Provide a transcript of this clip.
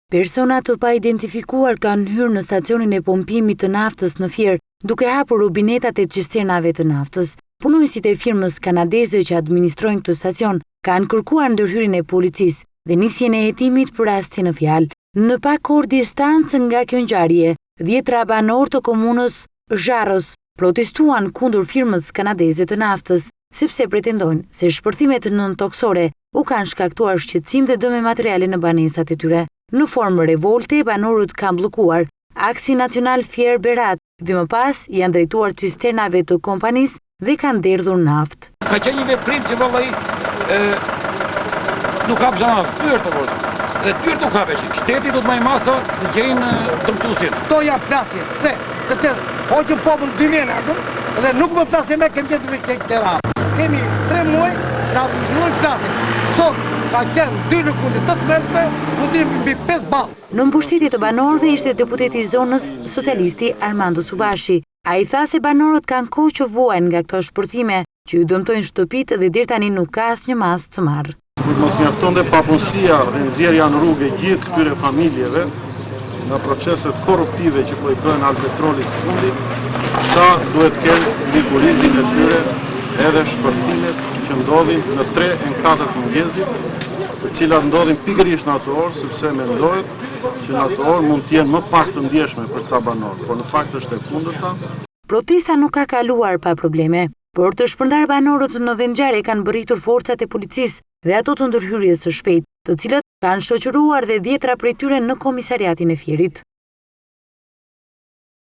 Persona të pa identifikuar kanë hyrë në stacionin e pompimit të naftës në Fier, duke hapur robinetat e cisternave të naftës. Punojësit e firmës kanadeze që administrojnë këtë stacion kanë kërkuar ndërhyrjen e policisë dhe nisjen e hetimit për rastin në fjalë. Në pak orë distancë nga kjo ngjarje, 10 banorë të komunës Zharros protestuan kundër firmës kanadeze të naftës, sepse pretendojnë se shpërthimet nën-toksore u kanë shkaktuar shqetësim dhe dëme materiale në banesat e tyre. Në formë revolte, banorët kanë bllokuar aksin nacional Fier Berat dhe më pas janë drejtuar cisternave të kompanisë dhe kanë derdhur naftë. Ka qenë një veprim që vallai nuk ka bëjë as tyrt të vërtet. Dhe tyrt nuk ka vesh. Shteti do të marrë masa të gjejnë dëmtuesit. To janë plasje. Sepse hoqën popull 2 vjetë dhe nuk më plasje me këmë tjetër me këtë radhë. Kemi 3 muaj, na vazhdojnë plasje. Sot ka qenë 2 në kundër 8 mesme, mundimi mbi 5 ballë. Në mbushtetje të banorëve ishte deputeti i zonës socialisti Armando Subashi. Ai tha se banorët kanë kohë që vuajnë nga këto shpërthime që ju dëmtojnë shtëpitë dhe deri tani nuk ka asnjë masë të marrë. Mos mjaftonte papunësia dhe nxjerrja në rrugë gjithë këtyre familjeve në proceset korruptive që po i bëjnë Alpetrolit së fundit, ta duhet kenë mbi kurrizin e tyre edhe shpërthimet që ndodhin në 3 e 4 mëngjesit, të cilat ndodhin pikërisht në ato orë, sepse mendohet që në ato orë mund të jenë më pak të ndjeshme për këta banorë, por në fakt është e kundërta. Protesta nuk ka kaluar pa probleme, por të shpërndar banorët në vendngjarje kanë bërritur forcat e policisë dhe ato të ndërhyrjes së shpejtë, të cilët kanë shoqëruar dhe 10 prej tyre në komisariatin e Fierit.